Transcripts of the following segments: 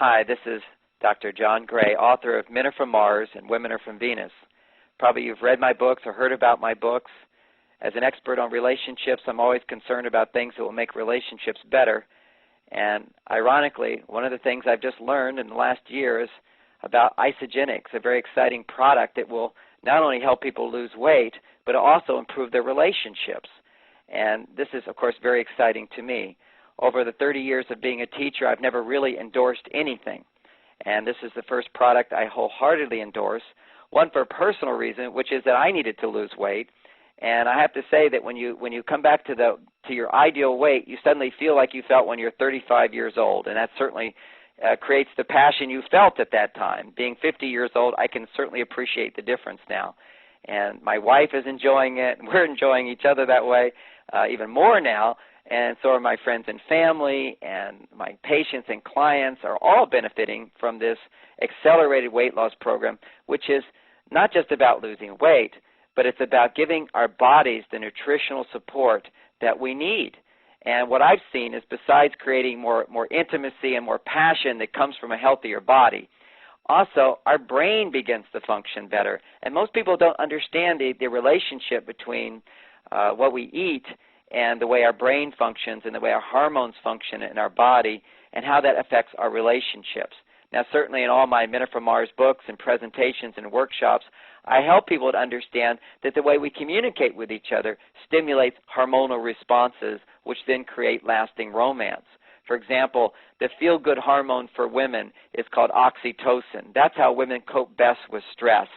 Hi, this is Dr. John Gray, author of Men Are From Mars and Women Are From Venus. Probably you've read my books or heard about my books. As an expert on relationships, I'm always concerned about things that will make relationships better. And ironically, one of the things I've just learned in the last year is about Isagenix, a very exciting product that will not only help people lose weight, but also improve their relationships. And this is, of course, very exciting to me. Over the 30 years of being a teacher, I've never really endorsed anything. And this is the first product I wholeheartedly endorse, one for a personal reason, which is that I needed to lose weight. And I have to say that when you come back to your ideal weight, you suddenly feel like you felt when you're 35 years old, and that certainly creates the passion you felt at that time. Being 50 years old, I can certainly appreciate the difference now. And my wife is enjoying it, and we're enjoying each other that way even more now, and so are my friends and family, and my patients and clients are all benefiting from this accelerated weight loss program, which is not just about losing weight, but it's about giving our bodies the nutritional support that we need. And what I've seen is besides creating more intimacy and more passion that comes from a healthier body, also our brain begins to function better. And most people don't understand the relationship between what we eat and the way our brain functions and the way our hormones function in our body and how that affects our relationships. Now, certainly in all my Men Are From Mars books and presentations and workshops, I help people to understand that the way we communicate with each other stimulates hormonal responses, which then create lasting romance. For example, the feel-good hormone for women is called oxytocin. That's how women cope best with stress.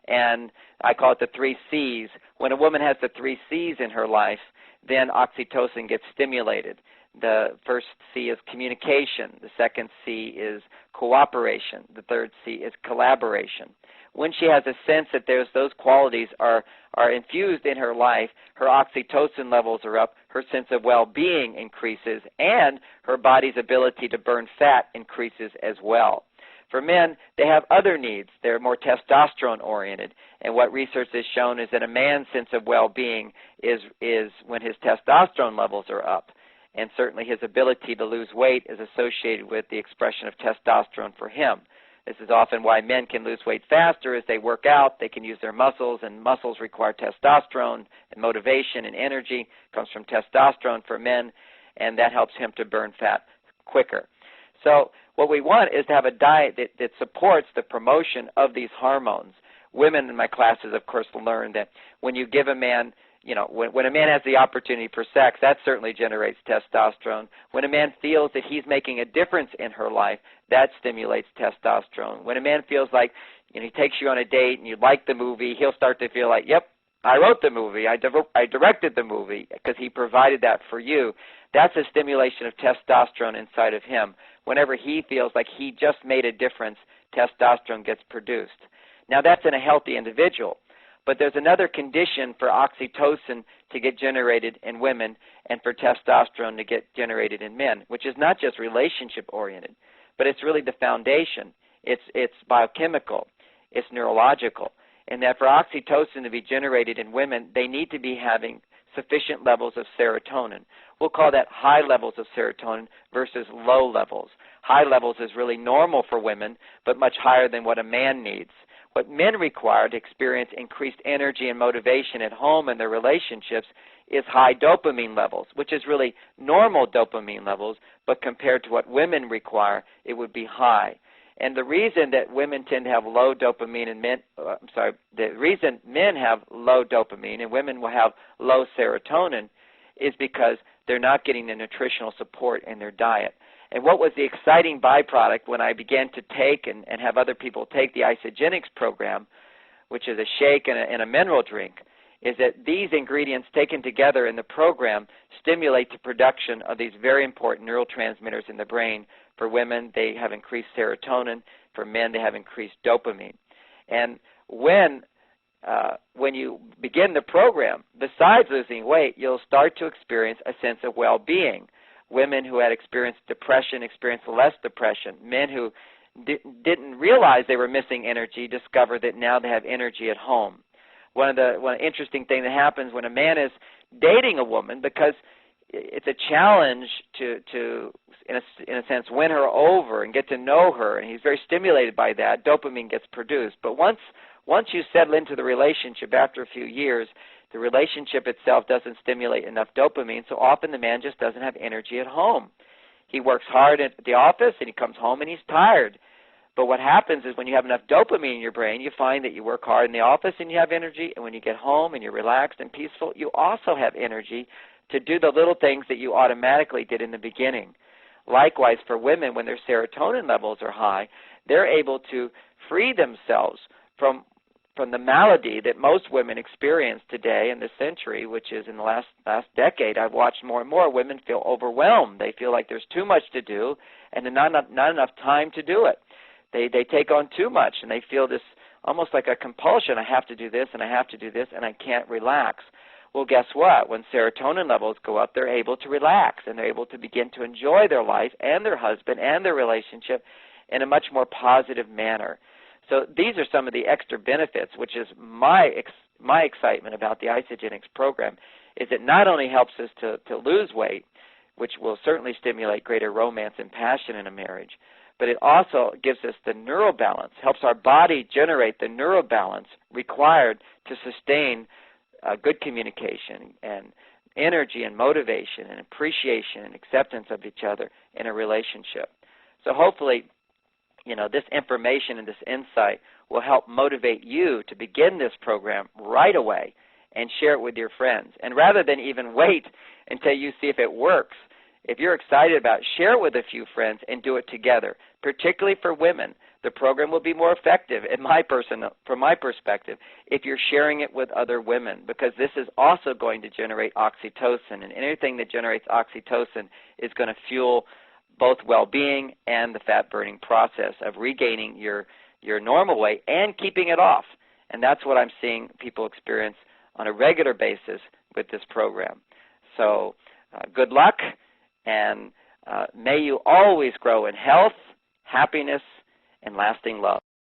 And I call it the 3 C's. When a woman has the 3 C's in her life, then oxytocin gets stimulated. The first C is communication. The second C is cooperation. The third C is collaboration. When she has a sense that those qualities are infused in her life, her oxytocin levels are up, her sense of well-being increases, and her body's ability to burn fat increases as well. For men, they have other needs. They're more testosterone-oriented, and what research has shown is that a man's sense of well-being is when his testosterone levels are up, and certainly his ability to lose weight is associated with the expression of testosterone for him. This is often why men can lose weight faster as they work out. They can use their muscles, and muscles require testosterone, and motivation and energy comes from testosterone for men, and that helps him to burn fat quicker. So what we want is to have a diet that supports the promotion of these hormones. Women in my classes, of course, learn that when you give a man, when a man has the opportunity for sex, that certainly generates testosterone. When a man feels that he's making a difference in her life, that stimulates testosterone. When a man feels like he takes you on a date and you like the movie, he'll start to feel like, yep, I wrote the movie, I directed the movie, because he provided that for you. That's a stimulation of testosterone inside of him. Whenever he feels like he just made a difference, testosterone gets produced. Now, that's in a healthy individual. But there's another condition for oxytocin to get generated in women and for testosterone to get generated in men, which is not just relationship-oriented, but it's really the foundation. It's biochemical. It's neurological. And that for oxytocin to be generated in women, they need to be having sufficient levels of serotonin. We'll call that high levels of serotonin versus low levels. High levels is really normal for women, but much higher than what a man needs. What men require to experience increased energy and motivation at home and their relationships is high dopamine levels, which is really normal dopamine levels, but compared to what women require, it would be high. And the reason that women tend to have low dopamine and the reason men have low dopamine and women will have low serotonin is because they're not getting the nutritional support in their diet. And what was the exciting byproduct when I began to take and have other people take the Isagenix program, which is a shake and a mineral drink, is that these ingredients taken together in the program stimulate the production of these very important neurotransmitters in the brain. For women, they have increased serotonin. For men, they have increased dopamine. And when you begin the program, besides losing weight, you'll start to experience a sense of well-being. Women who had experienced depression experienced less depression. Men who didn't realize they were missing energy discover that now they have energy at home. One interesting thing that happens when a man is dating a woman, because it's a challenge to in a sense, win her over and get to know her, and he's very stimulated by that. Dopamine gets produced. But once you settle into the relationship after a few years, the relationship itself doesn't stimulate enough dopamine, so often the man just doesn't have energy at home. He works hard at the office, and he comes home and he's tired. But what happens is when you have enough dopamine in your brain, you find that you work hard in the office and you have energy, and when you get home and you're relaxed and peaceful, you also have energy to do the little things that you automatically did in the beginning. Likewise, for women, when their serotonin levels are high, they're able to free themselves from the malady that most women experience today in this century, which is in the last decade. I've watched more and more women feel overwhelmed. They feel like there's too much to do and not enough time to do it. They take on too much, and they feel this almost like a compulsion. I have to do this, and I have to do this, and I can't relax. Well, guess what? When serotonin levels go up, they're able to relax, and they're able to begin to enjoy their life and their husband and their relationship in a much more positive manner. So these are some of the extra benefits, which is my excitement about the Isagenix program, is it not only helps us to lose weight, which will certainly stimulate greater romance and passion in a marriage, but it also gives us the neural balance, helps our body generate the neural balance required to sustain good communication and energy and motivation and appreciation and acceptance of each other in a relationship. So hopefully, this information and this insight will help motivate you to begin this program right away and share it with your friends. And rather than even wait until you see if it works, if you're excited about it, share it with a few friends and do it together. Particularly for women, the program will be more effective, from my perspective, if you're sharing it with other women, because this is also going to generate oxytocin, and anything that generates oxytocin is going to fuel both well-being and the fat-burning process of regaining your normal weight and keeping it off. And that's what I'm seeing people experience on a regular basis with this program. So good luck, and may you always grow in health, happiness, and lasting love.